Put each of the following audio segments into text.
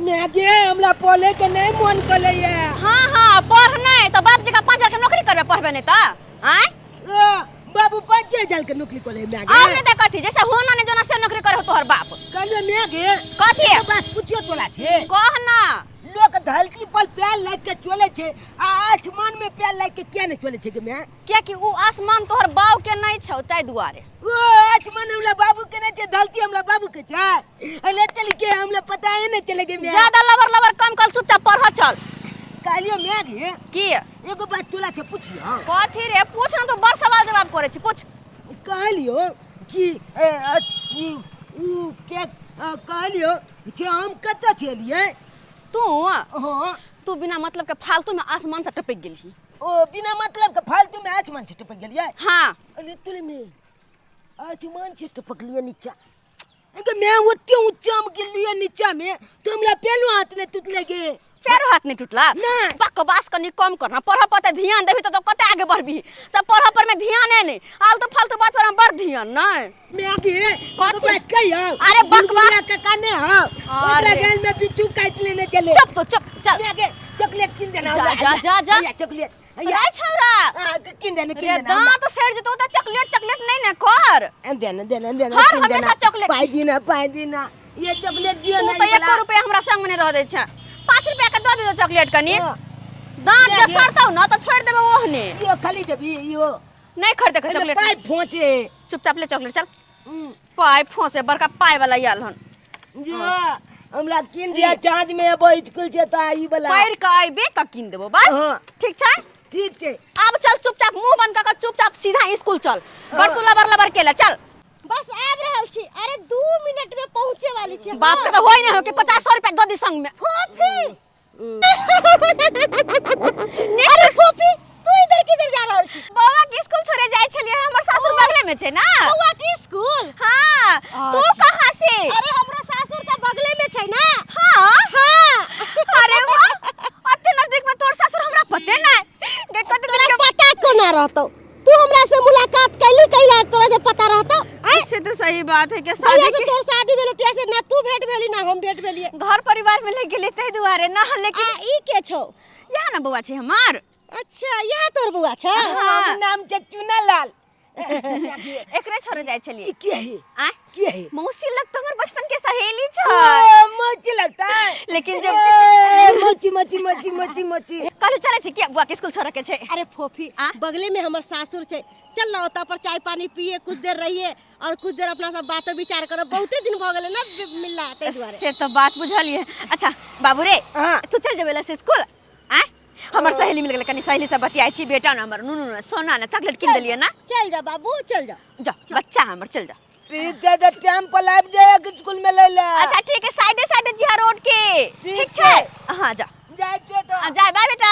मैं गे हमला पढ़े के नहीं मन करले ये। हां पढ़ नहीं तो बाप जी का 5,000 के नौकरी करबे पढ़बे नहीं तो आय बाबू 5,000 के नौकरी करले मैं गे। और नहीं देखत थी जैसे होना ने जना से नौकरी करे हो तोहर बाप कहले मैं गे कथी बात पूछियो तोला छे कह ना लोग धरती पर पैर लग के चले छे आसमान में पैर लग के क्या नहीं चले छे के मैं क्या कि उ आसमान तोहर बाव के नहीं छौ ताई दुआरे ओ आसमान हमला बाबू के नहीं छे धरती हमला बाबू के छे अले चल के हमला पता है नहीं चले के मैं ज्यादा लबर कम कर चुपचाप पढ़ चल कहलियो मैं गे की एगो बात तोला छे पूछियो कथी रे पूछ ना तो बड़ सवाल जवाब करे छी पूछ कहलियो कि उ के कहलियो छे हम कत छलिए तू हां तू बिना मतलब के फालतू में आसमान से टपक गेली ओ बिना मतलब के फालतू में आसमान से टपक गेलिए हां अरे तूने में आसमान से टपक लिया नीचा अगर मैं उतने ऊंचा में गिर लिया नीचा में तो हमला पहलू हाथ ने टूट लगे पैर हाथ नहीं टूटला बकवास कनी कम करना पढ़ा पर ध्यान देबी तो कते आगे बढ़बी सब पढ़ा पर में ध्यान है नहीं आलतू फालतू बात पर बड़ ध्यान नहीं मैं के कथी कहियो अरे बकवास का काने हो ओकरा गैल में बिच्छू काट लेने चले चुप तो चुप चल मैं के चॉकलेट किन देना जा चॉकलेट रे छौरा किन देना रे दांत सेड़ जतो त चॉकलेट नहीं ना कर देना हर हमेशा चॉकलेट पाई देना ये चॉकलेट दियो तू नहीं तो 1 रुपया हमरा संग में रह दे छ 5 रुपया के दे दे चॉकलेट कनी दांत के सड़ताऊ ना तो छोड़ देबे ओहने यो खाली देबी यो नहीं खरीदे के चॉकलेट पाई फोचे चुपचाप ले चॉकलेट चल पाई फोसे बड़का पाई वाला याल हन जो हमरा किन दिया चार्ज में अब स्कूल से त आई वाला पैर का आइबे का किन देबो बस ठीक छै ठीक छै अब चल चुपचाप मुंह बंद कर चुपचाप सीधा स्कूल चल बड़ तू लबर केला चल बस आब रहल छी अरे 2 मिनट में पहुंचे वाली छी बाप के तो होय नहीं हो कि 50 रुपया दो दी संग में फोफी अरे फोफी तू इधर किधर जा रहल छी बौआ के स्कूल छोड़े जाय छलिए हमर सासुर बगले में छै ना बौआ के स्कूल हां तू कहां से अरे हमरो सासुर त बगले में छै ना हां अरे वाह अते नजदीक में तोर सासुर हमरा पते नहीं देखो तो तोरा पता कोना रहतो तू हमरा से मुलाकात कैली कैला तोरा जे पता रहतो ऐसे तो सही बात है कि शादी की तोर शादी भेलो तैसे ना तू भेट भेली ना हम भेट भेलिए घर परिवार में ले गेले तै दुआरे ना लेकिन ई के छौ यहाँ ना बौआ छै हमार अच्छा यहाँ तोर बुआ छ हम नाम छै चुनालाल एकरे छोड़े जाय छलिए के है आ के है मौसी लग तो हमर बचपन के सहेली छ मौची लगता है लेकिन जब मौची कल चले छी के बुआ के स्कूल छोड़ के छै अरे फोफी बगले में हमर सासुर छै चल ना ओता पर चाय पानी पिए कुछ देर रहिए और कुछ देर अपना सब बात विचार करो बहुते दिन भ गेले ना मिलला तै दुआरे से तो बात बुझलिए अच्छा बाबू रे तू चल जेबेला से स्कूल आ हमर सहेली मिल गेल कनी सहेली से बतियाई छी बेटा ना हमर नुनु सोना ना चॉकलेट किन देलिए ना चल जा बाबू चल जा जा बच्चा हमर चल जा ठीक है जब टाइम पर लाइव जाए कि स्कूल में ले ले अच्छा ठीक है साइड जिहा रोड के ठीक छै हां जा जाय छो तो जा बाय बेटा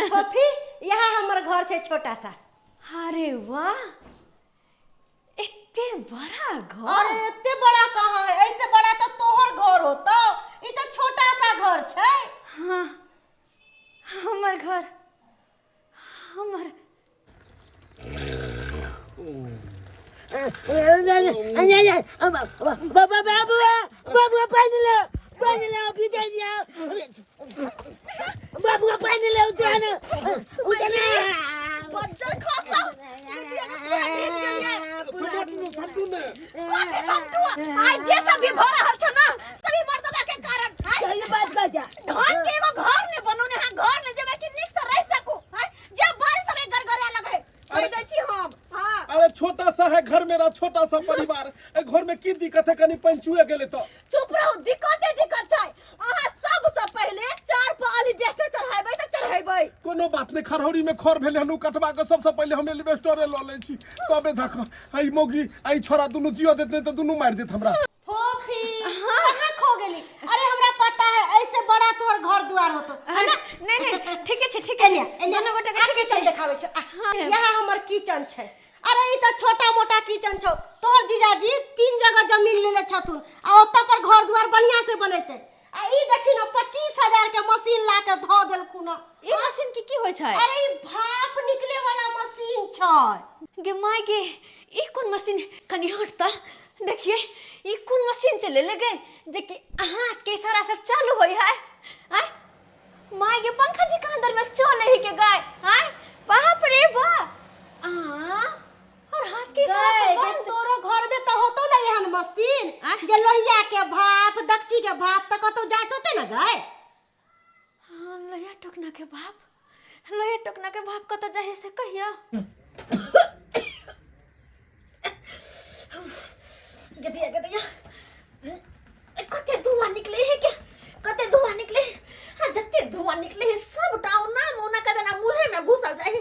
फोफी यहाँ हमर घर छै छोटा सा अरे वाह इतने बड़ा घर अरे इतने बड़ा कहां है ऐसे बड़ा तो तोहर घर होतो ई तो छोटा सा घर छै हां हमर घर हमर बाबू पानी ले भीतर जा बाबू पानी ले उतरना बज्जर खसा आज जे सब भी भर रहल छ ना सभी मर्दबा के कारण छै ये बात का जा ढंग के एगो घर ने बनोने हां घर ने जेबे कि निक से रह सकू जे भाई सब गरगरा लगे कह दै छी हम हां अरे छोटा सा है घर मेरा छोटा सा परिवार घर में की दिक्कत है कनी पंचुए गेले तो चुप रहो दिक्कत छै अहाँ सबसे पहले चार पाली बेस्टर चढ़ाइबै त चढ़ाइबै कोनो बात नहीं खरहौरी में खर भेले हनु कटवा के सबसे पहले हम एलिवेस्टरे ल ले छी तबे देख आई मोगी आई छोरा दुनु जियो देते त दुनु मार देत हमरा फोफी कहां खो गेली अरे हमरा पता है ऐसे बड़ा तोर घर द्वार होतो है ना नहीं ठीक है दोनों गोटे के किचन देखाबै छै यहाँ हमर किचन छै अरे ई त छोटा मोटा किचन छौ तोर जीजाजी 3 जगह जमीन लेले छथुन आ ओता पर घर द्वार बढ़िया से बनेते आ ई देखि न 25,000 के मशीन ला के ध देलखुन ई मशीन की होय छै अरे ई भाप निकले वाला मशीन छै गे my gay E cone machine कनी हट त देखिए ये कौन मशीन चले लगे जे कि हाथ के इशारा से चालू होई है हैं माय के पंखा जी के अंदर में चले ही के गए हैं बाप रे बा और हाथ के इशारा से बंद तोरो घर में तो होतो ना एहन मशीन जे लोहिया के भाप दक्षी के भाप तक तो जात होते ना गए। हां लोहिया टोकना के भाप कत जाहे से कहिया गदिया कते धुआं निकले है क्या कते धुआं निकले हां जते धुआं निकले है सब डाउन ना मोना का जना मुंह में घुसल जाए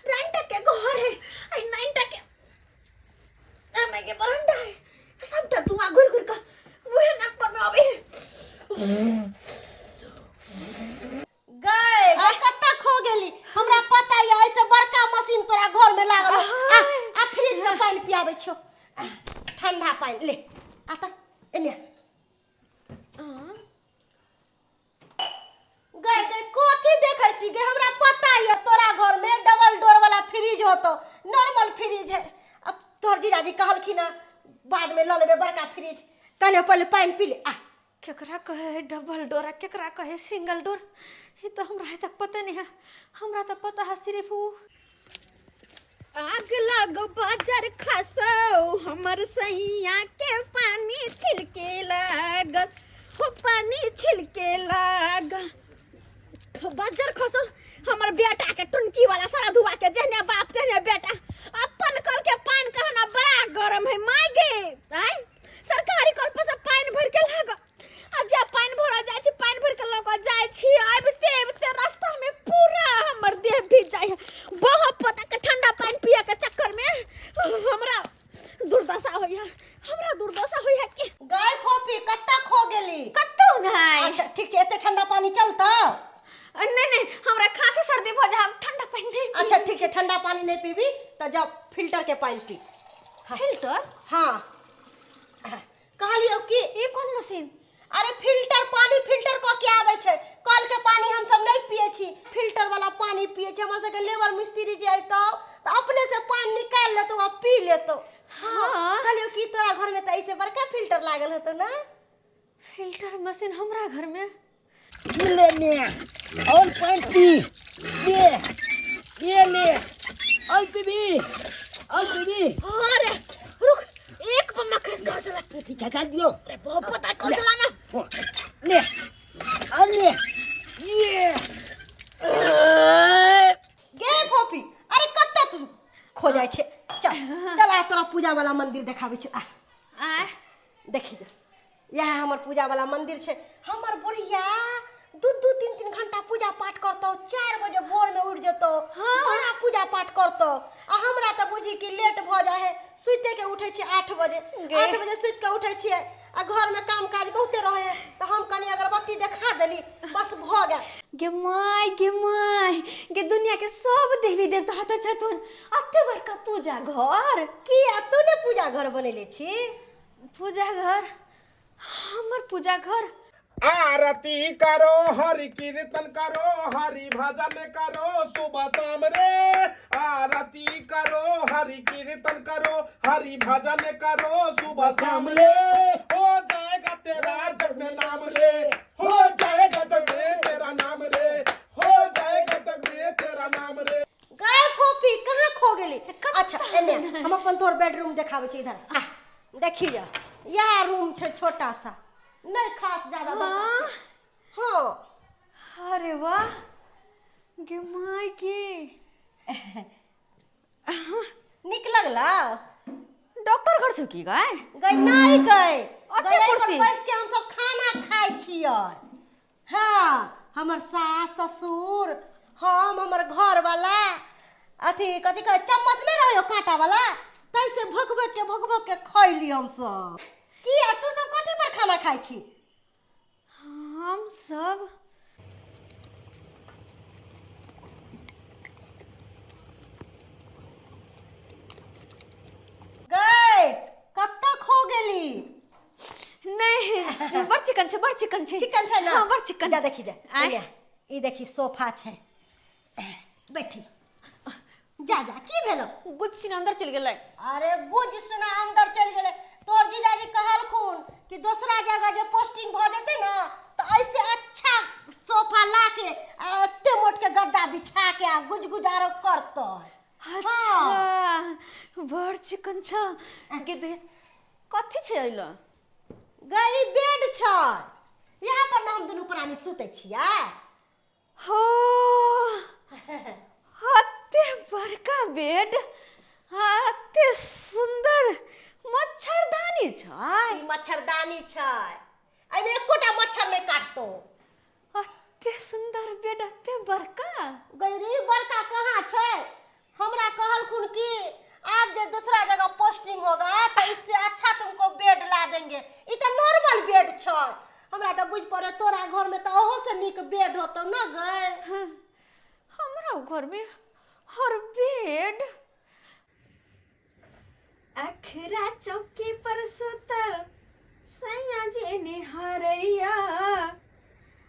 नाइटा के घर है आई नाइटा के मैं के बरंडा है सब धुआं घुर घुर का मुंह नाक पर में आवे गए कत्ता खो गेली हमरा पता है ऐसे बड़का मशीन तोरा घर में लागल आ फ्रिज में पानी पियाबै छौ ठंडा पानी ले आता एने गए कोठी देखै छी गे हमरा पता है तोरा घर में डबल डोर वाला फ्रिज होतो नॉर्मल फ्रिज है अब तोर जीजाजी कहलखिन बाद में ल लेबे बड़का फ्रिज कने पहले पानी पी ले आ केकरा कहे डबल डोर केकरा कहे सिंगल डोर ये तो हमरा तक पता नहीं है हमरा तो पता है सिर्फ वो आग लागो बाजार खसो हमर सैया के पानी छिलके लाग हो पानी छिलके लाग बाजार खसो हमर बेटा के टुनकी वाला सारा धुआ के जहने बाप तेने बेटा अपन कल के पानी कहना बड़ा गरम है मागे आई सरकारी कल पर से पानी भर के लाग आ जा पानी भरा जाय छी पानी भर के लग जाय छी आबते रास्ता में पूरा हमर देह भीज जाय है बहुत पता के ठंडा पानी पिए के चक्कर में हमरा दुर्दशा होय है कि गाय खोपी कत्ता खो गेली कत्तो नहीं अच्छा ठीक छै एते ठंडा पानी चलता नहीं हमरा खांसी सर्दी भ जा ठंडा पानी नहीं अच्छा ठीक है ठंडा पानी नहीं पीबी तो जा फिल्टर के पानी पी फिल्टर हाँ कहलियो कि ये कौन मशीन अरे फिल्टर पानी फिल्टर को क्या आवे छै कल के पानी हम सब नहीं पिए छी फिल्टर वाला पानी पिए छी हमरा के लेबर मिस्त्री जे आइतो तो अपने से पानी निकाल लेतो आ पी लेतो हाँ कहलियो कि तोरा घर में तो ऐसे बड़का फिल्टर लागल होतो ना फिल्टर मशीन हमरा घर में ले ले और पानी पी ये ले और पीबी अरे रुक एक बम्मा खस कर चला पीठी झका दियो अरे बहुत पता कौन चलाना ले और ले ये गे फोफी अरे कत्ता तू खो जाय छे चल आ तोरा पूजा वाला मंदिर देखाबै छी आ देखी जा यह हमर पूजा वाला मंदिर छे हमर बुढ़िया 2-3 घंटा पूजा पाठ करतो 4 बजे भोर में उठ जतो बड़ा पूजा पाठ करतो आ हमरा त बुझी कि लेट भ जाय है सुते के उठै छी 8 बजे सुत के उठै छी आ घर में काम काज बहुते रहे है त हम कनी अगरबत्ती देखा देली बस भ गेल गे माय गे दुनिया के सब देवी देवता हता छथुन अत्ते बड़का पूजा घर की तूने पूजा घर बनेले छी पूजा घर हमर पूजा घर आरती करो हरि कीर्तन करो हरि भजन करो सुबह शाम रे आरती करो हरि कीर्तन करो हरि भजन करो सुबह शाम रे हो जाएगा तेरा जग में नाम रे हो जाएगा जग में तेरा नाम रे हो जाएगा जग में तेरा नाम रे गाय फोफी कहाँ खो गेली अच्छा एने हम अपन तोर बेडरूम देखाबै छी इधर आ देखी जा यह रूम छे छोटा सा नहीं खास ज्यादा बड़ा हाँ अरे वाह गे माय के निक लगला डॉक्टर घर से की गए गई नहीं गई अते कुर्सी बैठ के हम सब खाना खाइ छियै हाँ हमर सास ससुर हम हमर घर वाला अथी कथी कहे चम्मच नहीं रहो कांटा वाला तैसे भोग के खैली हम सब की तू सब कथी पर खाना खाइ छी हम सब गई कत्ता खो गेली नहीं बड़ चिकन छे ना हां बड़ चिकन जा देखी जा ई देखी सोफा छे बैठी जा की भेलो गुज सिना अंदर चल गेलै अरे गुज सिना अंदर चल गेलै तोर जीजाजी कहलखुन कि दूसरा जगह जे पोस्टिंग भ जेते ना तो ऐसे अच्छा सोफा लाके एते मोट के गद्दा बिछा के आ गुजगुज आरो करतो। अच्छा बड़ चिकन छ के दे कथि छै अइला गई बेड छ यहाँ पर ना हम दुनू प्राणी सुते छियै। हो अते बड़का बेड अते सुंदर मच्छरदानी छै। ई मच्छरदानी छै एमे एकोटा मच्छर नहीं काटतो। अते सुंदर बेड अते बड़का गई बड़का कहाँ छै। हमरा कहलखुन कि आप जो दूसरा जगह पोस्टिंग होगा तो इससे अच्छा तुमको बेड ला देंगे। ई तो नॉर्मल बेड छै। हमरा तो बुझ पड़े तोरा घर में तो ओहो से नीक बेड होतो ना गए। हमरा घर में हर बेड अखरा चौकी पर सुतल सैया जी निहारैया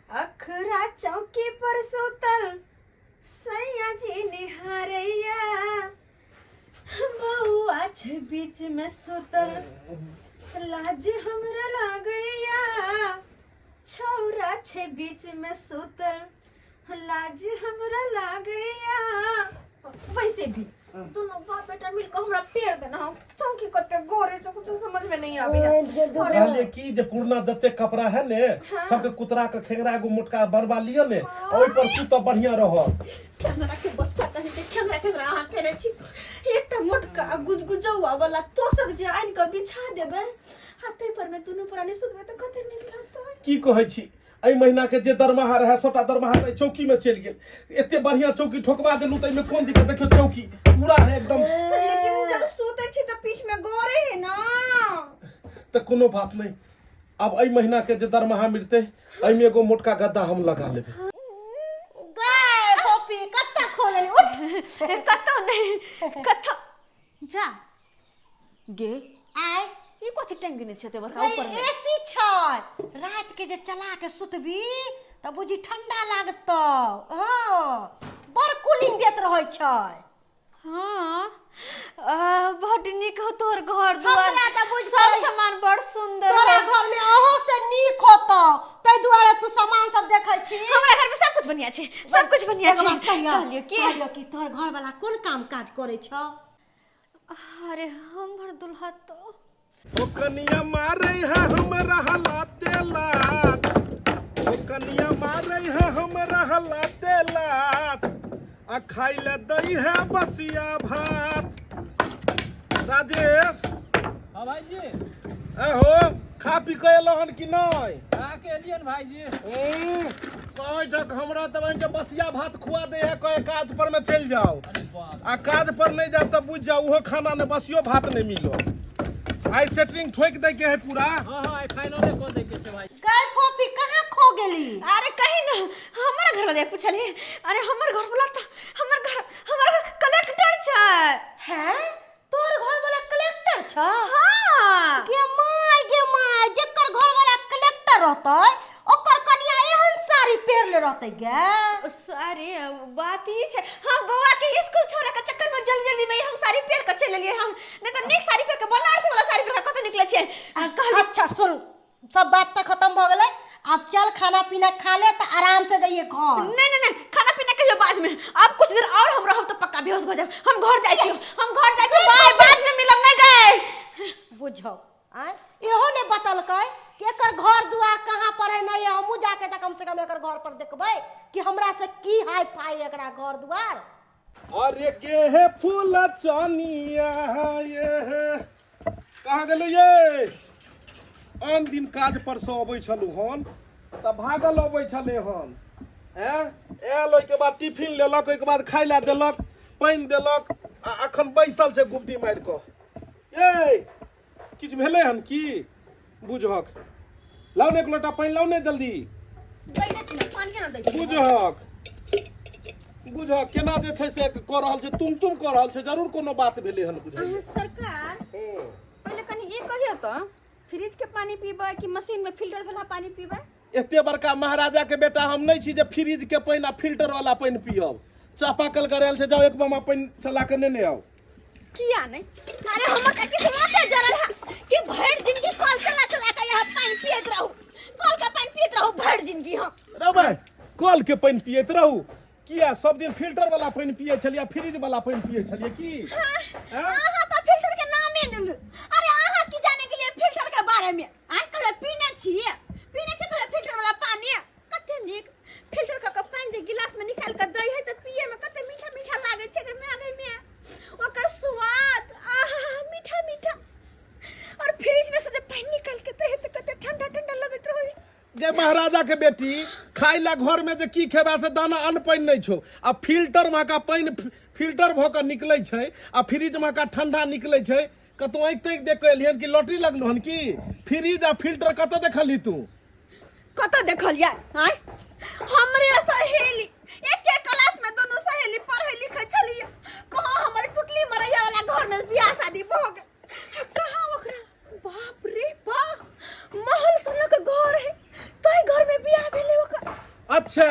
अखरा चौकी पर सुतल सैया जी निहारैया बउआ छ बीच में सुतल लाज हमरा लागैया छौरा छ बीच में सुतल लाज हमरा लागैया। वैसे भी दोनों बाप बेटा मिलकर हमरा पेड़ देना चौकी कते गोरे जो कुछ समझ में नहीं आवे। कहले की जे पुरना जते कपड़ा है ने सबके कुतरा के खेंगरा गो मोटका बनवा लियो ने ओइ पर तू तो बढ़िया रह। हमरा के बच्चा कहे के खेंगरा हाथ करे छी एकटा मोटका गुजगुजौआ वाला तोसक जे आइन के बिछा देबे हाथे पर में दोनों प्राणी सुतबे त कते नीक लागतै। की कहै छी एहि महीना के जे दरमाहा रहे सबटा दरमाहा चौकी में चल गेल। एते बढ़िया चौकी ठोकवा देलू त एमे कोन दिक्कत। देखियो चौकी पूरा है एकदम। लेकिन जब सोते छी त पीठ में गोरे है ना त कोनो बात नहीं। अब एहि महीना के जे दरमाहा मिलते एमे एगो मोटका गद्दा हम लगा लेबे। गए कॉपी कत्ता खोले उठ कतो नहीं कतो जा गे आय ई कथि टंग देने छते बरका ऊपर में एसी छै। रात के जे चला के सुतबी त बुझी ठंडा लागतो। हां बड़ कूलिंग देत रहै छै। हां बड़ नीक हो तोर घर दुआर हमरा त बुझ सब सामान बड़ सुंदर तोरा है। घर में ओहो से नीक होतो तै दुआरे तू सामान सब देखै छी। हमरा घर में सब कुछ बढ़िया छै सब कुछ बढ़िया छै। कहलियो कि तोर घर वाला कोन काम काज करे छ। अरे हमर दुल्हा तो ओ कनिया मारे है हमरा हलाते लात। ओ कनिया मारे है हमरा हलाते लात। आ खाई ले दई है बसिया भात। राजेश हाँ भाई जी हो खा पी के एलहन कि नहीं। आके एलियन भाई जी। कहे तक हमरा तब के बसिया भात खुआ दे है कहे काज पर में चल जाओ। आ काज पर नहीं जाओ तो बुझ जाओ वो खाना ने बसियो भात नहीं मिलो। आई सेटरिंग ठोक दे के है पूरा। हाँ हाँ आई फाइनल को दे के छे भाई। गए फोफी कहाँ खो गेली। अरे कहीं ना हमारा घर वाला पूछली। अरे हमर घर वाला तो हमर घर कलेक्टर छै। हैं तोर घर वाला कलेक्टर छ। हां गे माय जेकर घर वाला कलेक्टर रहतै ओकर कनिया एहन साड़ी पहिर ले रहतै गे। अरे बात ई छै हां बौआ के स्कूल छोड़े के चक्कर में जल्दी में हम साड़ी पहिर के चल एलिए। हम नहीं तो नेक साड़ी पहिर के बनारस वाला साड़ी पहिर के कत निकले छै। अच्छा सुन सब बात तो खत्म हो गेलै। अब चल खाना पीना खा ले तो आराम से जाइए घर। नहीं खाना पीना के बाद में आप कुछ देर और हम रहब तो पक्का बेहोश हो जाब। हम घर जाय छी बाय बाद में मिलब नहीं गए। बुझो आ इहो ने बतलकै कि एकर घर दुआर कहाँ पर है नहीं। हमहू जाके त कम से कम एकर घर पर देखबै कि हमरा से की हाई फाई एकरा घर दुआर। अरे के है फूल चनिया ये कहाँ गेलो ये। आन दिन काज पर से अबै छलु हन त भागल अबै छले हन। हैं आयल ओइ के बाद टिफिन लेलक ओइ के बाद खाइ ला देलक पानि देलक आ अखन बैसल छै गुब्दी मारि क। ए किछ भेलै हन की बुझहक लाउ ने एक लोटा पानि लाउ ने जल्दी। बुझहक केना जे छै से क रहल छै तुम क रहल छै जरूर कोनो बात भेलै हन बुझाइए। सरकार पहले कनी ई कहियो तो फ्रिज के पानी पीबा कि मशीन में फिल्टर वाला पानी पीबा। एते बड़का महाराजा के बेटा हम नहीं छी जे फ्रिज के पानी आ फिल्टर वाला पानी पियब। चापाकल गरेल छै जाओ एक बमा पानी चला के ने आओ। किया नहीं अरे हम का कि सुनाते जरल है कि भर जिंदगी कल चला चला के यहाँ पानी पियत रहू कल का पानी पियत रहू भर जिंदगी हम रे भाई कल के पानी पियत रहू किया सब दिन फिल्टर वाला पानी पिए छलिए फ्रिज वाला पानी पिए छलिए की आहा तो फिल्टर के नाम ही नहीं अरे आहा की जाने के लिए फिल्टर के बारे में आज कल पीने छिए कल फिल्टर वाला पानी कते नीक फिल्टर का पानी जे गिलास में निकाल के दई है त पिए में कते मीठा मीठा लागे छै में आगे में ओकर स्वाद आहा मीठा मीठा और फ्रिज में से जब पानी निकाल के दे त कते ठंडा ठंडा लगत रही गे महाराजा के बेटी खाई ला घर में जे की खेबा से दाना अन्न पानी नहीं छो आ फिल्टर में का पानी फिल्टर भ के निकले छै आ फ्रिज में का ठंडा निकले छै कतो आंख तक देख के एलियन की लॉटरी लगलो हन की फ्रिज आ फिल्टर कतो देखली तू कतो देखलिया हां हमरे सहेली एक क्लास में दोनों सहेली पढ़े लिखे छलिए कहां हमर टुटली मरैया वाला घर में बियाह शादी भ गए कहां ओकरा बाप रे बाप महल सुन के घर है तोय घर में बियाह भेले ओकर अच्छा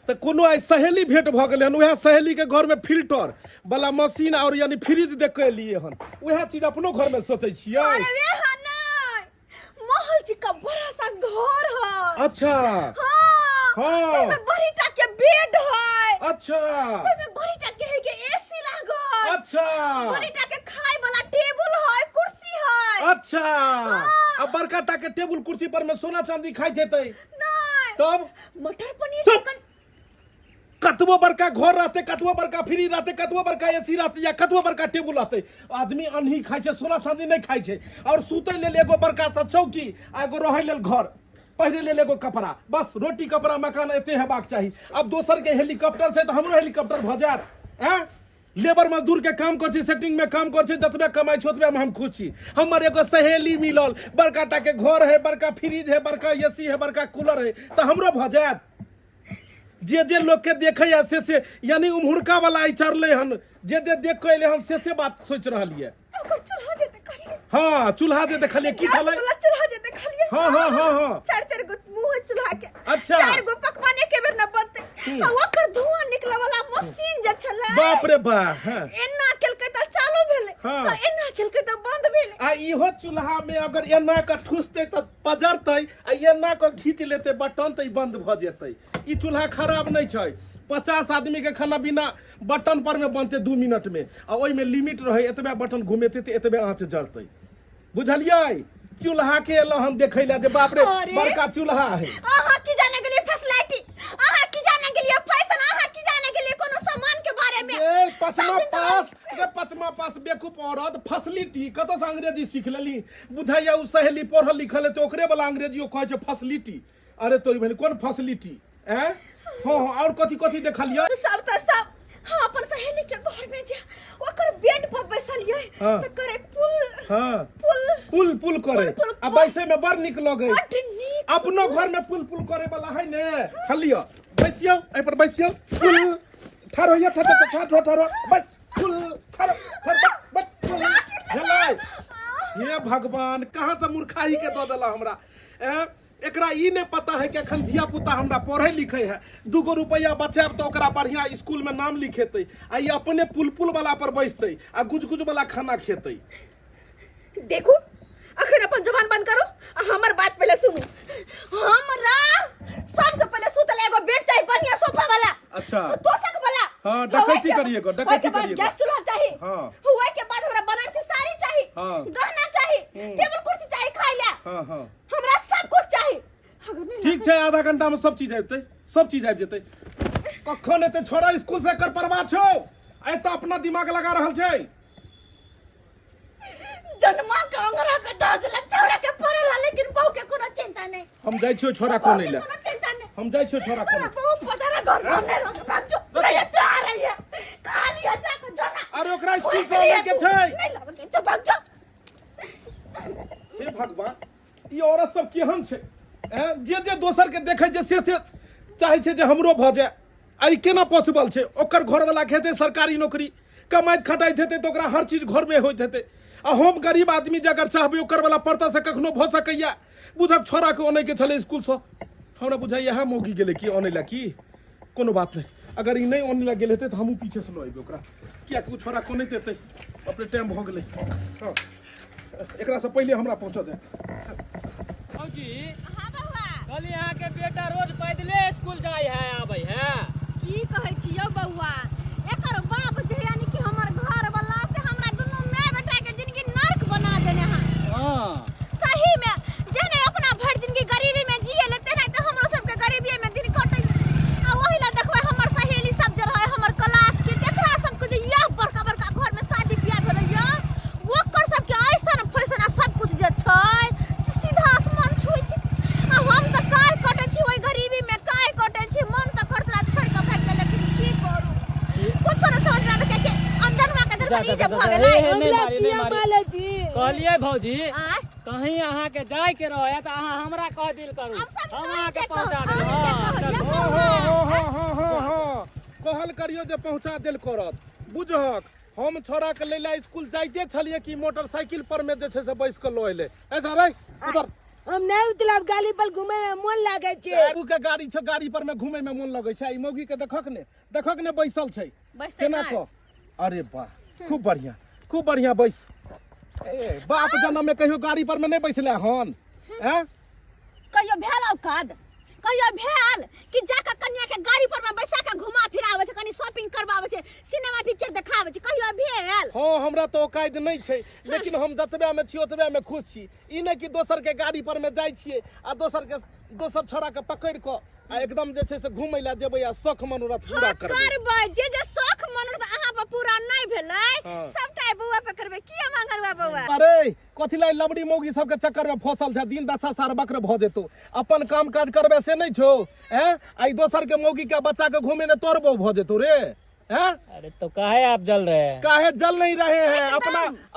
तो कोनो आई सहेली भेंट भ गेलै हन उहे सहेली के घर में फिल्टर वाला मशीन और यानी फ्रिज देख के लिए हन उहे चीज अपनो घर में सोचै छियै अरे वे हनै महल जी का बड़ा सा घर है अच्छा हां में बड़ी टा के बेड है अच्छा में बड़ी टा के है के एसी लागल अच्छा बड़ी टा के खाए वाला टेबल है कुर्सी है अच्छा अब बड़का टा के टेबल कुर्सी पर में सोना चांदी खाई देतै नहीं तब मटर पनीर चुप! चिकन कतबो बड़का घर रहते कतबो बड़का फ्रिज रहते कतबो बड़का एसी रहते या कतबो बड़का टेबुल रहते आदमी अनही खाई छे सोना चांदी नहीं खाई छे और सूते लेल एगो बड़का सा चौकी आ एगो रहै लेल घर पहले लेल एगो कपड़ा बस रोटी कपड़ा मकान एते हेबाक चाही अब दोसर के हेलीकॉप्टर छै त हमरो हेलीकॉप्टर भ जात हैं लेबर मजदूर के काम कर छी सेटिंग में काम कर छी जतबे कमाई छी ओतबे में हम खुश छी हमर एगो सहेली मिलल बड़का टा के घर है बड़का फ्रिज है बड़का एसी है बड़का कूलर है त हमरो भ जात जे लोग के देखे से यानी उम्हुड़का वाला आई चढ़ले हन जे देख के अइले हन से बात सोच रहलिए ओकर चूल्हा जे देखलिए हां चूल्हा जे देखलिए की गैस छले वाला चूल्हा जे देखलिए हां चार गो मुंह है चूल्हा के अच्छा। 4 गो पकवान के बेर न बनते आ ओकर धुआं निकले वाला मशीन जे छले बाप रे बा हां एना केलकै त चालू भेले हाँ। त एना केलकै त बंद भेले आ इहो चूल्हा में अगर एना का ठुसते त पजरतै आ एना का खींच लेते बटन त बंद भ जेतै ई चूल्हा खराब नहीं छै 50 आदमी के खाना बिना बटन पर में बनते 2 मिनट में आ ओइ में लिमिट रहे एतबे बटन घुमेते त एतबे आंच जलतै बुझलियै चूल्हा के एलो हम देखै ला जे बाप रे अरे। बड़का चूल्हा है आहा की जाने के लिए फैसिलिटी आहा की जाने के लिए फैसला आहा की जाने के लिए कोनो सामान के बारे में ए पचमा पास बेकूफ औरत फैसिलिटी कतो से अंग्रेजी सीख लेली बुझाइया उ सहेली पढ़ल लिखल है तो ओकरे वाला अंग्रेजी कहै छै फैसिलिटी अरे तोरी बहन कोन फैसिलिटी हैं हां और कथी देखलियै सब त सब हम अपन सहेली के घर में जा ओकर बेड पर बैसलिए हाँ। त करे पुल हां पुल करे पुल। आ बैसे में बड़ निक लगे बड नीक अपनो घर में पुल करे वाला है ने खलियो बैसियो ए पर बैसियो पुल ठारो या ठारो बस पुल ठारो बस पुल हेलाई हे भगवान कहां से मूर्खाई के दो देला हमरा एकरा ई ने पता है कि अखन धिया पुता हमरा पढ़े लिखे है 2 रुपया बचाब तो ओकरा बढ़िया स्कूल में नाम लिखेतै आ ई अपने पुल वाला पर बैसतै आ गुज वाला खाना खेतै देखो अखन अपन जबान बंद करो आ हमर बात पहले सुनो हमरा सबसे पहले सुतले एगो बेड चाहिए बढ़िया सोफा वाला अच्छा तोसक वाला हां डकैती करिएगो गैस चूल्हा चाहिए हां हुआ के बाद हमरा बनारसी साड़ी चाहिए हाँ। गहना चाहिए टेबल कुर्सी चाहिए खाए ला हां हमरा सब कुछ चाहिए अगर नहीं ठीक छै आधा घंटा में सब चीज आबि जेतै कखन एते छोड़ा स्कूल से कर परवा छौ आइ त अपना दिमाग लगा रहल छै जन्मा के अंगरा के दर्द ला छोड़ा के पड़ेला लेकिन बहु के कोनो चिंता नहीं हम जाइ छियो छोरा कोने ले कोनो चिंता नहीं हम जाइ छियो छोरा कोने बहु पतारा घर बनने रहो भाग जो नहीं तो आ रही है काली जा को जना अरे ओकरा स्कूल से आवे के छै नहीं लावे के भाग जो हे भगवान ई औरत सब केहन छै जे दोसर के देखै छै से चाहे छै जे हमरो भ जाय आई केना पॉसिबल छै ओकर घर वाला खेते सरकारी नौकरी कमाइत खटाइत हेतै तो ओकरा हर चीज घर में होइत हेतै आ हम गरीब आदमी जे अगर चाहबै ओकर वाला पड़ता से कखनो भ सकैया बुझक छोरा के ओनै के छले स्कूल से हमरा बुझाइया है मौगी गेले की ओनै ला की कोनो बात नहीं अगर ई नहीं ओने लगे हेतै तो हमहू पीछे से लो अइबे ओकरा किया कि छोरा को नहीं देतै अपने टाइम भ गेलै हां एकरा से पहले हमरा पहुंचा दे भौजी हाँ बउआ कल यहाँ के बेटा रोज पैदले स्कूल जाय है आबै है की कहै छी यौ बउआ एकर बाप जे यानी कि हमर घर वाला से हमरा दुनू माय बेटा के जिंदगी नर्क बना देने हैं हाँ सही में जेने अपना भर जिंदगी गरीबी में जिए लेते नहीं तो हमरो सबके गरीबी में दिन कटे आ ओही ला देखबै हमर सहेली सब जे रहे हमर क्लास के केकरा सबके जे यह बड़का बड़का घर में शादी बियाह भेलै या ओकर सबके ऐसन फैसन सब कुछ जे छै सीधा आसमान छुइ छै आ हम त काय कटै छी ओई गरीबी में काय कटै छी मन त खरतरा छोड़ के भाग गेल लेकिन की करू कुछ न समझ में आबै के अंदर में के दरबार ई जे भ गेलै हमरा किया माले जी कहलिए भौजी आ कहीं अहाँ के जाय के रहे त अहाँ हमरा कह दिल करू अब सब हम अहाँ के कहके पहुंचा कहो, देब अहाँ के हां कहो, चलू हाँ कहल करियो जे पहुंचा देल करत बुझहक हम छोरा के लैला स्कूल जाइते छलिए कि मोटरसाइकिल पर में जे छै से बैस के लो एले ऐसा रे उधर हम नहीं उतलब गाली पर घूमे में मन लागे छे आगू के गाड़ी छै गाड़ी पर में घूमे में मन लगे छै ई मौगी के देखक ने बैसल छै बैसते केना नहीं। क अरे वाह खूब बढ़िया बैस ए बाप जन्म में कहियो गाड़ी पर में नहीं बैसले हन हैं कहियो भेल औकाद कहियो भेल कि जाके कन्या के गाड़ी पर में बैसा के घुमा फिरावे छै कनी शॉपिंग करवावे छै सिनेमा पिक्चर देखावे छै कहियो भेल हाँ हमरा तो औकाद नहीं छै लेकिन हम जतबे में छी ओतबे में खुश छी ई नहीं कि दोसर के गाड़ी पर में जाय छियै आ दोसर छोरा के पकड़ के आ एकदम जे छै से घुमै ला जेबै आ शौक मनोरथ पूरा करबै करबै जे शौक मनोरथ अहाँ पर पूरा नहीं भेलै हाँ। सबटा बउआ पे करबै की मंगरवा बउआ अरे कथी ला लबड़ी मौगी सबके चक्कर में फंसल छै दिन दशा सार बकर भ जेतो अपन काम काज करबे से नहीं छौ हैं आई दोसर के मौगी के बच्चा के घूमे ने तोर बहू भ जेतो रे हैं अरे तो काहे आप जल रहे हैं काहे जल नहीं रहे हैं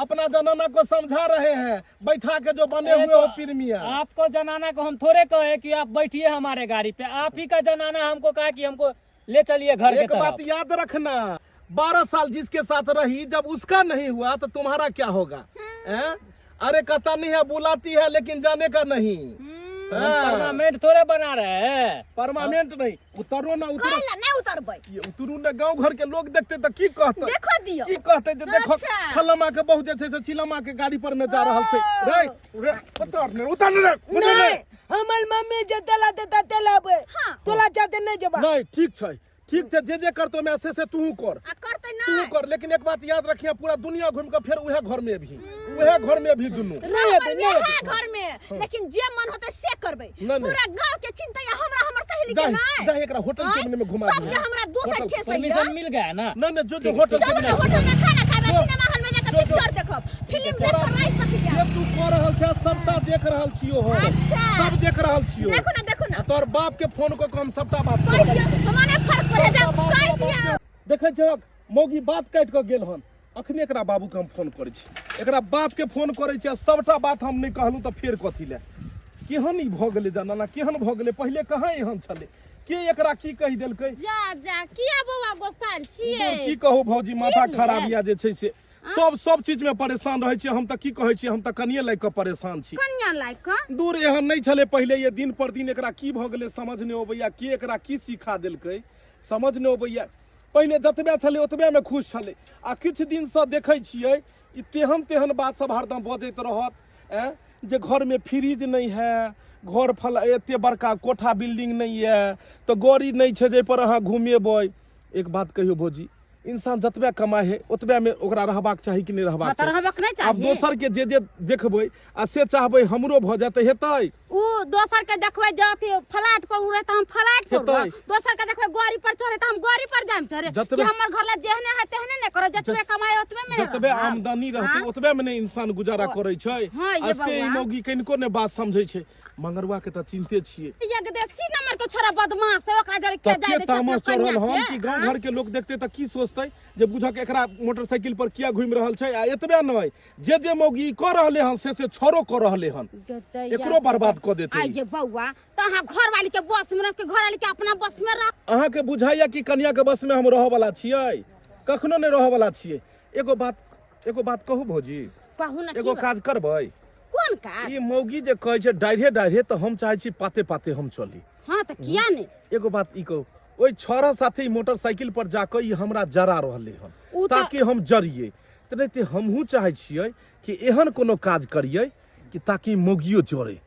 अपना जनाना को समझा रहे हैं बैठा के जो बने हुए हो पीर मियां आपको जनाना को हम थोड़े कहे कि आप बैठिए हमारे गाड़ी पे आप ही का जनाना हमको कहा कि हमको ले चलिए घर के एक बात तरफ याद रखना 12 साल जिसके साथ रही जब उसका नहीं हुआ तो तुम्हारा क्या होगा हैं? अरे कहता नहीं है बुलाती है लेकिन जाने का नहीं परमानेंट थोड़े बना रहे हैं परमानेंट नहीं उतरो ना उतरो कहला नहीं उतरबै ये उतरू ने गांव घर के लोग देखते तो की कहते देखो दियो की कहते जे देखो अच्छा। खलमा के बहू जे छै से चिलमा के गाड़ी पर में जा रहल छै रे उतर रे नहीं हमर मम्मी जे तेला देता तेलाबे हाँ। तोला जाते नहीं जबा नहीं ठीक छै जे करतो मैं से तू कर आ करतै तू नहीं कर लेकिन एक बात याद रखिए पूरा दुनिया घूम के फिर उहे घर में भी दुनू नहीं है नहीं है घर में लेकिन जे मन होते से करबै नहीं। पूरा गांव के चिंता या हमर सहेली के नहीं जाए एकरा होटल के में घुमा सब दे के हमरा दोसर होटल- ठेस परमिशन मिल गया ना नहीं जो होटल चलो के ना होटल में खाना खाबे जो- सिनेमा हॉल में जाके जो- पिक्चर देखब फिल्म देख कर रात तक ये जाब तू कह रहल छै सबटा देख रहल छियो हो अच्छा। सब देख रहल छियो देखो ना आ तोर बाप के फोन को हम सबटा बात कह दियो हमने फर्क पड़े जा कह दियो देखे छक मौगी बात काट के गेल हन अखने एकरा बाबू के हम फोन करे छी एकरा बाप के फोन करे छी आ सबटा बात हम नहीं कहलू तो फिर कथी ले केहन ई भ गेलै जनाना केहन भ गेलै पहिले कहाँ एहन छलै के एकरा की कहि देलकै जा किया बउआ गोसाल छिए की कहू भौजी माथा की खराब भेलै? या जे छै से सब चीज में परेशान रहे छी हम त की कहै छी हम त कनिए लाग के परेशान छी कन्या लायक का दूर एहन नहीं छले पहले ये दिन पर दिन एकरा की भ गेलै समझ नहीं अबैया के एकरा की सिखा देलकै समझ नहीं अबैया पहले जतबे छले ओतबे में खुश छले आ किछ दिन से देखै छियै ई तेहन बात सब हरदम बजैत रहत जे घर में फ्रिज नहीं है घर फल एते बड़का कोठा बिल्डिंग नहीं है तो गाड़ी नहीं छै जे पर अहाँ घुमेबै एक बात कहियो भौजी इंसान जतबे कमाए है ओतबे में ओकरा रहबाक चाही कि नहीं रहबाक चाही अब दोसर के जे देखबै आ से चाहबै हमरो भ जाते हेतै उ दोसर के देखबै जाती फ्लैट पर उड़े त हम फ्लैट पर हेतै। दोसर के देखबै गाड़ी पर चढ़े त हम गाड़ी पर जाम चढ़े जतबे- कि हमर घर ला जेहने है तेहने ने करो जतबे कमाए ओतबे में जतबे रहब। आमदनी रहतै ओतबे में नहीं इंसान गुजारा करै छै हाँ, ये आ से बउआ। मौगी कनिको ने बात समझै छै मंगरवा के त चिंते छियै एक देसी नंबर के छोरा बदमाश है ओकरा जरे के जाय तते दे तामस चढ़ल हम कि गांव घर के लोग देखते त की सोचतै जे बुझ के एकरा मोटरसाइकिल पर किया घुमि रहल छै आ एतबे नहीं जे मौगी क रहले हन से छोरो क रहले हन एकरो बर्बाद क देतै आई ये बउआ त हां घर वाली के बस में रख के घर वाली के अपना बस में रख अहाँ के बुझाइया कि कन्या के बस में हम रह वाला छियै कखनो नहीं रह वाला छियै एगो बात कहू भौजी कहू ना एगो की काज करबै कोन काज ई मौगी जे कहै छै डाढ़े तो हम चाहे छी पाते हम चली हां त किया ने एगो बात ई कहू ओई छोरा साथे मोटरसाइकिल पर जाकर ई हमरा जरा रहले हन उ तो- ताकि हम जरिए तनाहिते हमहू चाहे छियै कि एहन कोनो काज करिए कि ताकि मोगियो जरे।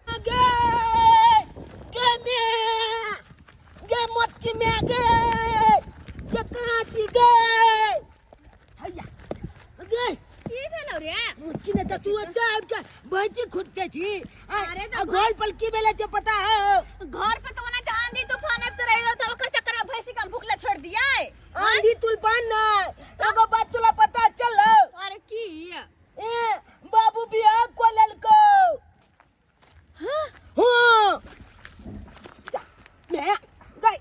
की भेलौ रे अरे घर पर की बेले छे पता है? घर पे तो ना आंधी तूफान अब रहिलो तो ओकर चक्कर में भैंसी का भूखले छोड़ दिया आंधी तूफान ना एगो बात तुला पता चल? अरे की ए बाबू बियाह को ललको। हाँ जा मैं गई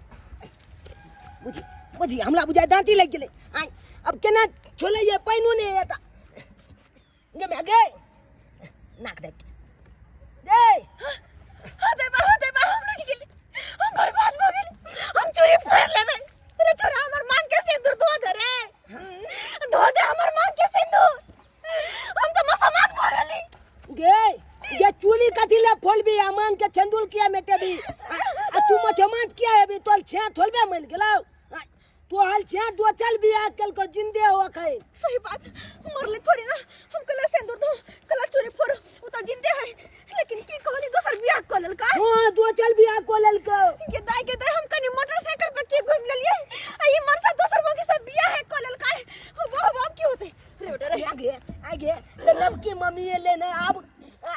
बुझी बुझी हमरा बुझाय दांती लग गेले। आई अब केना छोले ये पैनो नहीं आता गे मैं गई नाक देख दे होते बा हम लूट गेली हम बर्बाद हो गेली हम चोरी फाड़ लेबे रे छोरा हमर मांग के सिंदूर धो दे रे धो दे हमर मांग के सिंदूर हम तो मसमात भरली गे चूली कथी ले फोलबी अमान के चंदुल किया मेटे भी तू मचमात किया है भी तोल छे थोलबे मिल गेलो तो हाल छे दो चल बियाह कल को जिंदे हो खई। सही बात मरले थोड़ी ना हम कला सिंदूर धो कला चोरी फोड़ उ तो जिंदे है लेकिन की कहली दोसर बियाह कर लेल का हां दो चल बियाह को लेल को के दाई हम कनी मोटरसाइकिल पे की घूम लेलिए आ ई मरसा दोसर मोगी से बियाह है कर लेल का वाह वाह की होते रे बेटा रे आगे लब की मम्मी ये लेने अब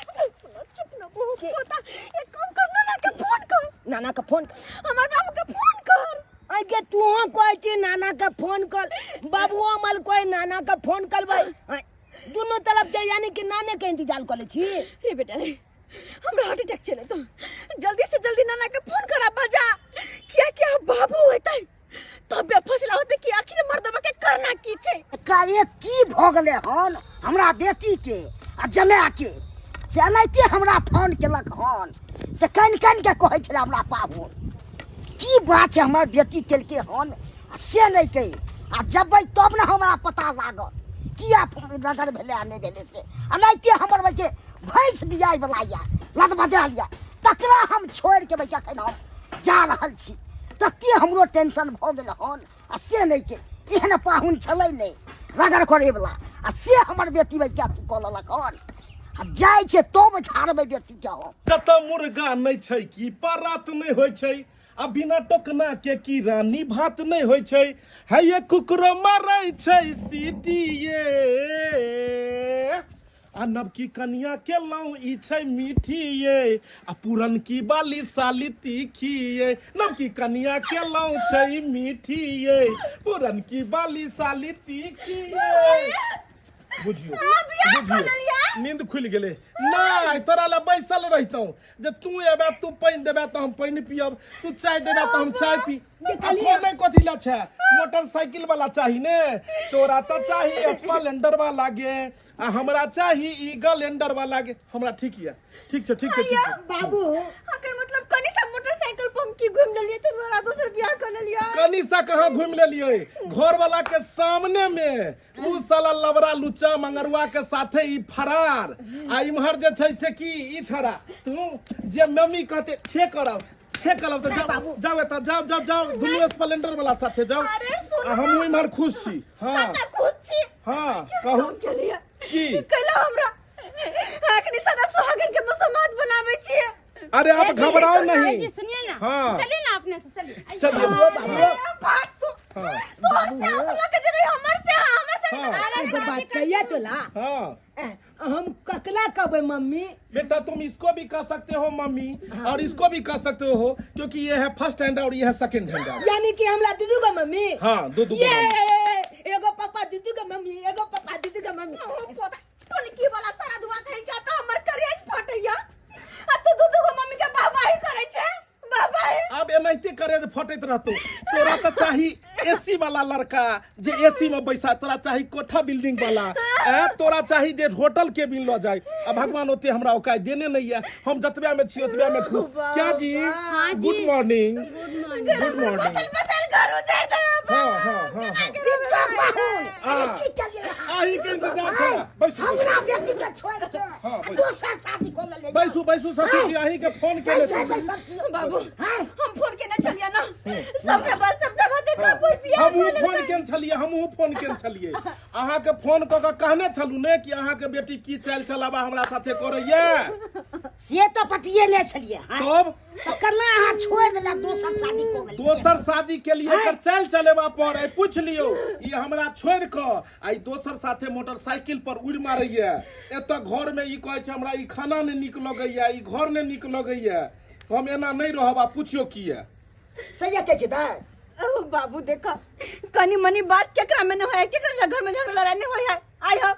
चुप ना बहुत होता एक काम कर नाना के फोन कर नाना का फोन हमार बाबू के फोन कर आगे तू कोई ची नाना का फोन कर बाबू अमल कोई नाना का फोन कर भाई दोनों तरफ से यानी कि नाने के इंतजार कर ले छी। रे बेटा रे हमरा हार्ट अटैक चले तो जल्दी से जल्दी नाना के फोन करा बजा क्या बाबू होतै तब फैसला होते कि आखिर मर्दवा के करना की छे काहे की भ गेले हन हमरा बेटी के आ जमाय के से एनाहिते हमरा फोन केलक हन से कन के कहै छले हमरा पाहुन की बात है हमर बेटी केलके हन से नहीं कही आ जब तब ना हमरा पता लागल किया नगर भेले आ नहीं भेले से एनाहिते हमर बच्चे भैंस बियाह वाला या लद बदल लिया तकरा हम छोड़ के बैठा खैना जा रहल छी तते हमरो टेंशन भ गेल हन आ से नहीं के एहन पाहुन छलै नहीं रगड़ करे वाला आ से हमर बेटी बैठा की क लेलक हन आ जाय छै तब झाड़बै बेटी के हम जत मुर्गा नहीं छै कि परात नहीं होय छै आ बिना टोकना के की रानी भात नहीं होय छै है ये कुकुरो मारै छै सीटी ये आ नवकी कनिया के लाऊ ई छै मीठी ये आ पुरन की बाली साली तीखी ये नवकी कनिया के लाऊ छै मीठी ये पुरन की बाली साली तीखी ये बुझियो नींद खुल गेले नहीं तोरा ला बैसल रहितौ जे तू एबे तू पानी देबे त हम पानी पियब तू चाय देबे त हम चाय पी नहीं कथी ला छै मोटरसाइकिल वाला चाही ने तोरा त चाही स्प्लेंडर वाला गे आ हमरा चाही ईगलेंडर वाला गे हमरा ठीक है ठीक है बाबू अगर मतलब कनी सा मोटरसाइकिल पर हम की घूम लेलिए तो तोरा दोसर बियाह कर लेलिए कनी सा कहां घूम लेलिए घर वाला के सामने में उ साला लबरा लुच्चा मंगरुआ के साथे ई फरार आ इमहर जे छै से की ई छरा तू जे मम्मी कहते छे करब तो जाओ जाओ दुनू स्प्लेंडर वाला साथे जाओ आ हम इमहर खुश छी हां खुश छी हां कहू के लिए की कहला हमरा अखनी सदा सुहागन के समाज बनावे छिए अरे आप घबराओ नहीं सुनिए ना हाँ। चलिए ना अपने से चलिए बात तू बाबू के जब हमर से बात कहिए तो ला हां हम ककला कहबै मम्मी बेटा तुम इसको भी कह सकते हो मम्मी और इसको भी कह सकते हो क्योंकि ये है फर्स्ट हैंड और ये है सेकंड हैंड यानी कि हमरा दीदू का मम्मी हाँ दो ये एगो पापा दीदू का मम्मी एगो पापा दीदू का मम्मी तोनी की वाला सारा दुआ कहि के त हमर करेज फटैया आ तू दूधू को मम्मी के बाबाही करे छे बाबाही अब एनाहिते करे जे फटैत रहतो तोरा त चाही एसी वाला लड़का जे एसी में बैसा तोरा चाही कोठा बिल्डिंग वाला तोरा चाही जे होटल के बिल ल जाए अब भगवान ओते हमरा औकात देने नहीं है हम जतबे में छी ओतबे में खुश क्या जी गुड मॉर्निंग बसल घर उजाड़ दे हां आही के इंतजार छै बैसू हमरा बेटी के छोड़ के दूसरा शादी को ले बैसू ससुर जी आही के फोन के ले बाबू हम फोन के ना चलिया ना सबने बस हमहूँ फोन केने छलियै अहाँके फोन कऽ कऽ कहने छलू ने कि अहाँके बेटी की चालि चलाबा हमरा साथे करैया से तो पतिये नहीं छलिए हाँ? तब तो करना अहाँ छोड़ देला दोसर शादी को गेलिए। दोसर शादी के लिए एकर चालि चलेबा पर पूछ लियो ई हमरा छोड़ कऽ आई दोसर साथे मोटरसाइकिल पर उड़ि मारैया एतऽ घर में ई कहै छै हमरा ई खाना नहीं नीक लगैया ई घर नहीं नीक लगैया हम एना नहीं रहबा पूछियो किया सही है कहै छै ओ बाबू देखा कनी मनी बात केकरा में न होय केकरा से घर में झगड़ा लड़ाई नहीं होय आई हो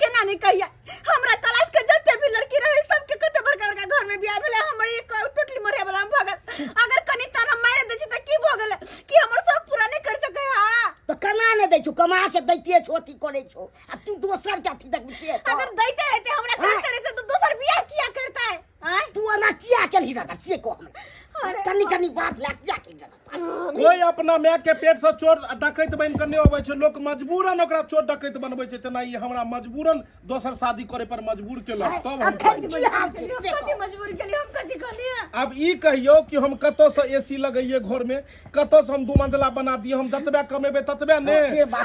केना नहीं कहिया हमरा तलाश के जत्ते भी लड़की रहे सबके कते बड़का बड़का घर में बियाह भेले हमर एक टोटली मरे वाला हम भगल अगर कनी ताना मारे दै छी त की भ गेल कि हमर सब पूरा नहीं कर सकै हां तो कमा ने दै छु कमा के दैते छोटी करे छो आ तू दोसर के अथी तक से अगर दैते है हमरा का करे तो दोसर बियाह किया करता है हां तू अना किया केलही रहा से को हम कनी बात ला किया के कोई अपना माय के पेट से चोर डकैत बन के नहीं अबै छै लोक मजबूरन ओकरा चोर डकैत बनबै छै तेना ई हमरा मजबूरन दोसर शादी करे पर मजबूर केलक तब हम कथि मजबूर केली हम कथि कहली अब ई कहियो कि हम कतो से एसी लगैये घर में कतो से हम दू मंजिला बना दिए हम जतबे कमेबे ततबे ने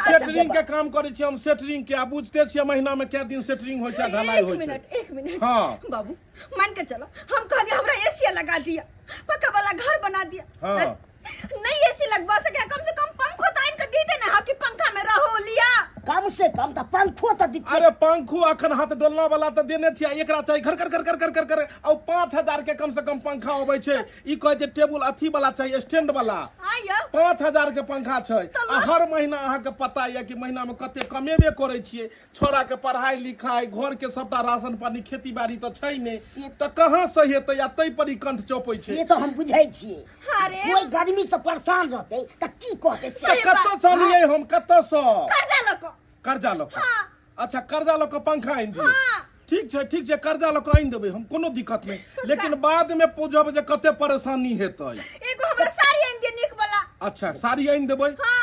सेटरिंग के काम करे छी हम सेटरिंग के आ बुझते छी महीना में क्या दिन सेटरिंग होय छै ढलाई होय छै एक मिनट हां बाबू मान के चलो हम कहली हमरा एसी लगा दिया पक्का वाला घर बना दिया हां नहीं एसी लगवा सके कम से कम पंखो तो इनका दीते ना कि पंखा में रहो लिया कम से कम तो पंखो तो दिखे अरे पंखो अखन हाथ डोलना वाला तो देने छियै एकरा चाहि घर कर कर कर कर कर कर और 5000 के कम से कम पंखा होबै छै ई कहै छै टेबुल अथी वाला चाहिए स्टैंड वाला हां यो 5000 के पंखा छै आ हर महीना अहाँ के पता ये कि महीना में कते कमेबे करे छियै छोरा के पढ़ाई लिखाई घर के सबटा राशन पानी खेती बाड़ी तो छै ने त कहां से हेतै या तै पर ई कंठ चोपै छै ये तो हम बुझै छियै अरे कोई गर्मी से परेशान रहते त की कहते त कत्तो से आनियै हम कत्तो से कर्जा लो हां अच्छा कर्जा लो के पंखा आनि दियौ ठीक छै कर्जा लो के आनि देबै हम कोनो दिक्कत नहीं लेकिन बाद में पूछब जे कते परेशानी हेतै एगो हमरा साड़ी आनि दे निक वाला अच्छा साड़ी आनि देबै हां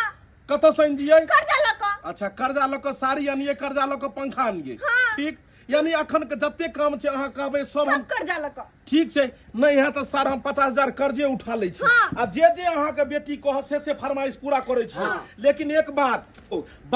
कतो से आनि दियै कर्जा लो के अच्छा कर्जा लो के साड़ी आनिए कर्जा लो के पंखा आनिए ठीक यानी अखन के जते काम छै अहाँ कहबै सब हम कर्जा लो के ठीक छै नहीं है तो सर हम 50,000 कर्जे उठा ले छी आ जे अहाँ के बेटी कह से फरमाइश पूरा करे छी लेकिन एक बात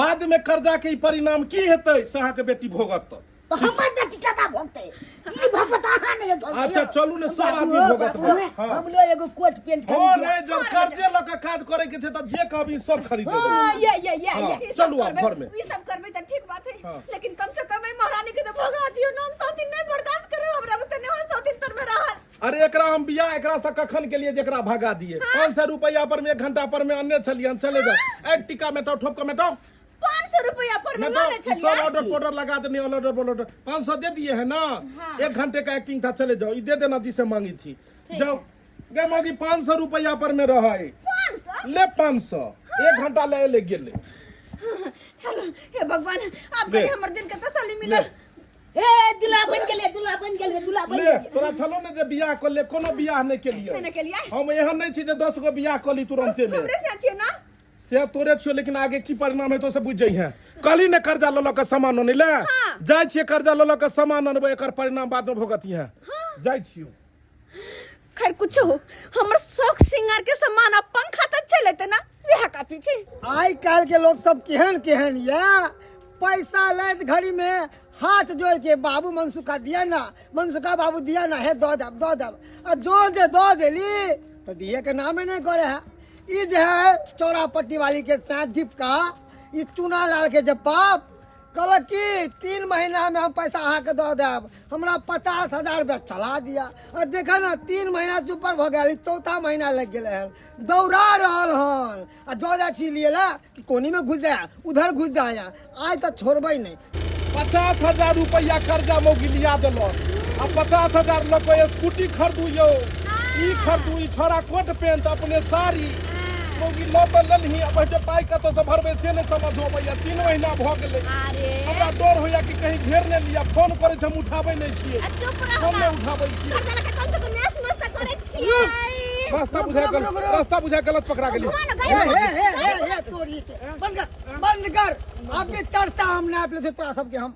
बाद में कर्जा के परिणाम की हेतै से अहाँ के बेटी भोगत तो हमर बेटी केना भोगते ई भोगत अहाँ नहीं भोगते अच्छा चलू ने सब आदमी भोगत हां हम लो एगो कोट पेंट हो रे जब कर्जे ल के काज करे के छै त जे कहबी सब खरीद देबै ये चलू आप घर में ई सब करबै त ठीक बात है लेकिन कम से कम महारानी के तो भोगा दियो नाम सौतीन नहीं बर्दाश्त करे हमरा बुते नहीं हो सौतीन तर में रहल अरे एकरा हम बियाह एकरा से कखन के लिए जेकरा भगा दिए 500 रुपया पर में 1 घंटा पर में अन्ने छलियन चले जाओ ए टिका मेटाओ ठोप के मेटाओ 500 रुपया पर में ले सब ऑर्डर पाउडर लगा देने ऑर्डर 500 दे दिए है ना 1 घंटे का एक्टिंग था चले जाओ ये दे देना जिसे मांगी थी जाओ गे मांगी 500 रुपया पर में रहा है 500 ले 500 1 घंटा ले गेले चलो हे भगवान आपके हमर दिल का तसल्ली मिले ए दुल्हा बन गेले ले तोरा छलो ने जे बियाह कर ले कोनो बियाह नहीं के लिए नहीं के लिए हम एहन नहीं छी जे 10 गो बियाह कर ली तुरंते में हमरे से छिए ना से तोरे छियो लेकिन आगे की परिणाम है तो से बुझ जई है कली ने कर्जा ल के सामान नहीं ले जाय छिए कर्जा ल के सामान अनबे एकर परिणाम बाद में भोगती है जाय छियो खैर कुछ हो हमर शौक सिंगार के सामान अब पंखा तक चलेते ना बियाह का पीछे आई काल के लोग सब केहन या पैसा लैत घड़ी में हाथ जोड़ के बाबू मनसुखा दिया ना मनसुखा बाबू दिया ना है दो दब और जो दे दो देली तो दिए के नाम ही नहीं करे है ये जो है चौरापट्टी वाली के साथ दीप का ये चूना लाल के जब बाप कल की 3 महीना में हम पैसा अहाँ के दो देब हमरा 50,000 रुपया चला दिया और देखा ना 3 महीना से ऊपर हो गया चौथा महीना लग गए है दौड़ा रहल हन आ जो जा छी लिए ला कि कोनी में घुस जाया उधर घुस जाया आज तक छोड़बे नहीं 50,000 रुपया कर्जा मौगी लिया देलो आ 50,000 लोग स्कूटी खरीदू यो ई खरीदू ई छोरा कोट पैंट अपने साड़ी मौगी लो तो ललही अब जे पाई कतो से भरबे से ने समझ हो भैया 3 महीना भ गेले अरे हमरा डर होया कि कहीं घेर ने लिया फोन करे हम उठाबै नहीं छिए चुप रह हम नहीं उठाबै छिए कर्जा के कम से कम नेस मस्त करे छिए रास्ता बुझा गलत पकड़ा गेली हे तोरी के बंद कर आपके चर्चा हम नाप लेते तोरा सबके हम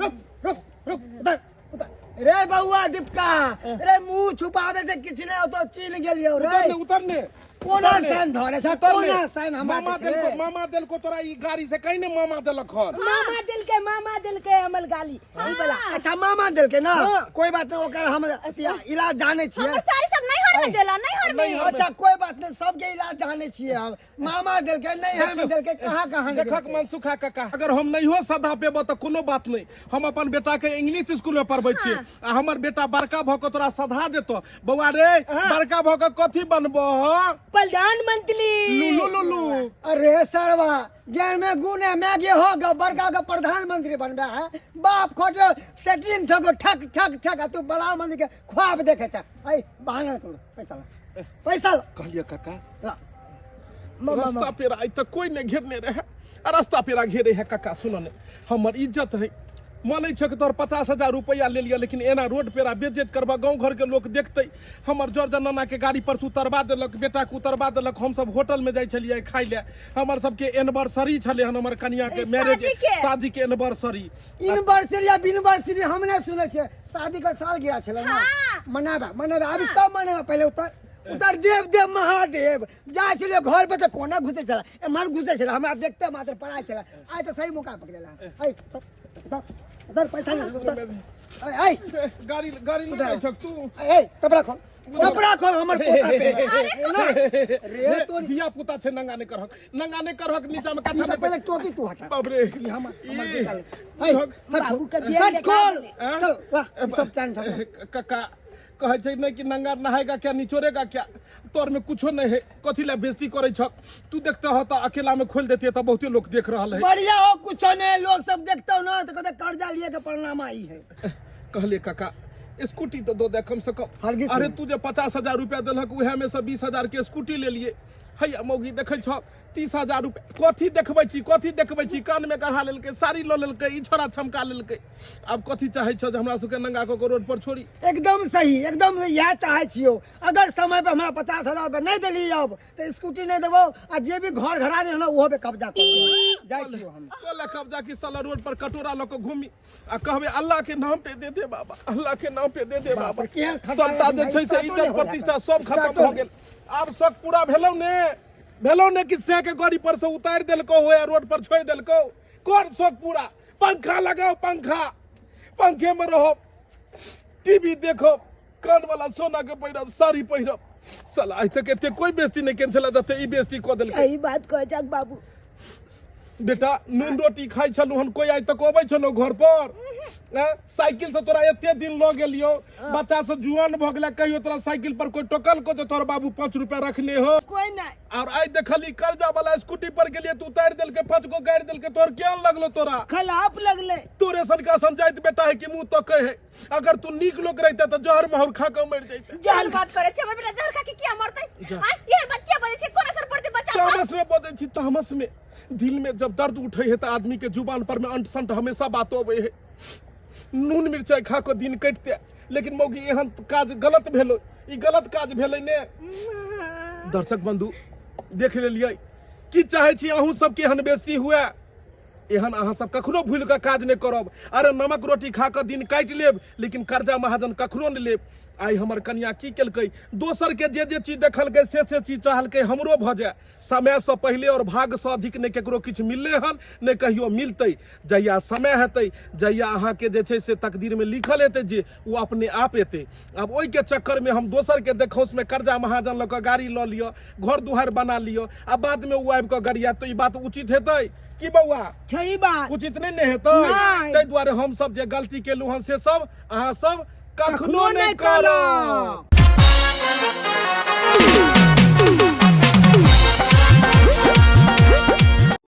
रुक उधर रे बउआ दीपका रे मुंह छुपावे से किछ नहीं हो तो चीन गेलियो रे उतरने कोना साइन धरे छ कोना साइन मामा दिल को तोरा ई गाड़ी से कहीं ने मामा दिलक हन मामा दिल के अमल गाली ई वाला अच्छा मामा दिल के ना कोई बात नहीं ओकर हम इलाज जाने छियै सारी सब नहीं हर में देला नहीं हर में अच्छा कोई बात नहीं सबके इलाज जाने छियै हम मामा दिल के नहीं हर में दिल के कहां देखक मनसुखा काका अगर हम नहीं हो सदा पेबो त कोनो बात नहीं हम अपन बेटा के इंग्लिश स्कूल में पढ़बै छियै आ हमर बेटा बड़का भ के तोरा सधा देतो बौआ रे बड़का भ के कथि बनबो प्रधानमंत्री लुलु अरे सरवा ज्ञान में गुण है मैं ये होगा बड़का का प्रधानमंत्री बनबा है बाप खोटो सेटिंग थको ठक ठक ठक तू बड़ा मंत्री के ख्वाब देखे छ आई बहाना तू पैसा कहलिए काका रास्ता पेरा आई त कोई ने घेरने रहे रास्ता पेरा घेरे है काका सुनो ने हमर इज्जत है माने छ कि तोर 50,000 रुपया ले लिया लेकिन एना रोड पेरा बेइज्जत करबा गांव घर के लोग देखते हमर जॉर्ज नाना के गाड़ी पर उतरबा देलक बेटा के उतरबा देलक हम सब होटल में जाय छलिए खाइ ले हमर सब के एनिवर्सरी छले हन हमर कन्या के मैरिज शादी के एनिवर्सरी या बिनवर्सरी हमने सुने छे शादी का साल गिरा छले ना मनाबा अभी सब मनाबा पहले उतर देव महादेव जाय छले घर पे तो कोना घुसे छला मन घुसे छला हमरा देखते मात्र पड़ा छला आय तो सही मौका पकड़ेला आई उधर पैसा नहीं आई गाड़ी ले छक तू ए कपड़ा खोल हमर पोता पे रे तो दिया पुता छे नंगा ने करहक नीचा में कथा में पहले टोपी तू हटा बाप रे ये हमर निकाल सब खोल चल वाह सब चांद काका कहे छै नहीं कि नंगा नहाएगा क्या निचोरेगा क्या तोर में कुछो नहीं है कथि ला बेइज्जती करे छ तू देखता हो तो अकेला में खोल देते तो बहुते लोग देख रहल है बढ़िया हो कुछो नहीं लोग सब देखते हो ना तो कहते कर्जा लिए के परिणाम आई है कहले काका स्कूटी तो दो दे कम से कम अरे तू जे 50,000 रुपया देलक उहे में से 20,000 के स्कूटी ले लिए हैया मौगी देखे छ 30,000 रुपया कथी देखबै छी कान में गढ़ा लेलकै साड़ी ल लेलकै ई छोरा छमका लेलकै अब कथी चाहे छ जे हमरा सबके नंगा को रोड पर छोड़ी एकदम सही यह चाहे छियो अगर समय पे हमरा 50,000 रुपया नहीं देली अब तो स्कूटी नहीं देबो आ जे भी घर घरानी है ना ओहो पे कब्जा कर जाय छियो हम कोला कब्जा की साला रोड पर कटोरा ल के घूमी आ कहबे अल्लाह के नाम पे दे दे बाबा अल्लाह के नाम पे दे दे बाबा सबटा जे छै से इज्जत प्रतिष्ठा सब खत्म भ गेल आब सब पूरा भेलौ ने कि से के गाड़ी पर से उतार देलको हो या रोड पर छोड़ देलको कौन शौक पूरा पंखा लगाओ पंखे में रहो टीवी देखो कान वाला सोना के पहिरब साड़ी पहिरब साला आज तक एते कोई बेइज्जती नहीं कैंसिल दते ई बेइज्जती को देलकै सही बात कह जग बाबू बेटा नून रोटी खाई छलु हन कोई आज तक अबै छलो घर पर साइकिल से तोरा एते दिन ल गेलियो बच्चा से जुआन भ गेला कहियो तोरा साइकिल पर कोई टोकल को तोर बाबू 5 रुपया रखले हो कोई नहीं और आज देखली कर्जा वाला स्कूटी पर गेलिए तू उतार देल के 5 गो गाड़ी देल के तोर क्या लगलो तोरा खलाप लगले तोरे सन का संजाइत बेटा है कि मुंह तो कहे अगर तू नीक लोग रहते तो जहर महर खा के मर जैते जहर बात करे छै हमर बेटा जहर खा के किया मरतै हां ये बच्चा बजे छै कोन असर पड़तै बच्चा तामस में बोले छी तामस में दिल में जब दर्द उठे है तो आदमी के जुबान पर में अंट संट हमेशा बात होवे है नून मिर्चाई खा के दिन कटते लेकिन मौगी एहन काज गलत भेलो ई गलत काज भेलै ने दर्शक बंधु देख लेलिए की चाहे छी अहूँ सबके एहन बेइज्जती हुए एहन अहाँ सब कखनो भूल के काज नहीं करब अरे नमक रोटी खा के दिन काटि लेब लेकिन कर्जा महाजन कखनो नहीं लेब आई हमर कन्या की केलकै दोसर के जे चीज देखलकै से चीज चाहलकै हमरो भ जाए समय से पहले और भाग से अधिक नहीं केकरो किछु मिलले हन नहीं कहियो मिलतै जहिया समय हेतै जहिया अहाँ के जे छै से तकदीर में लिखल हेतै जे वो अपने आप एतै अब ओइ के चक्कर में हम दोसर के देखौस में कर्जा महाजन ल के गाड़ी ल लियो घर दुआर बना लियो आ बाद में वो आबि के गरिया तो ई बात उचित हेतै की बउआ सही बात उचित नहीं हेतै ताहि दुआरे हम सब जे गलती केलु हन से सब अहाँ सब कखनो नहीं करब।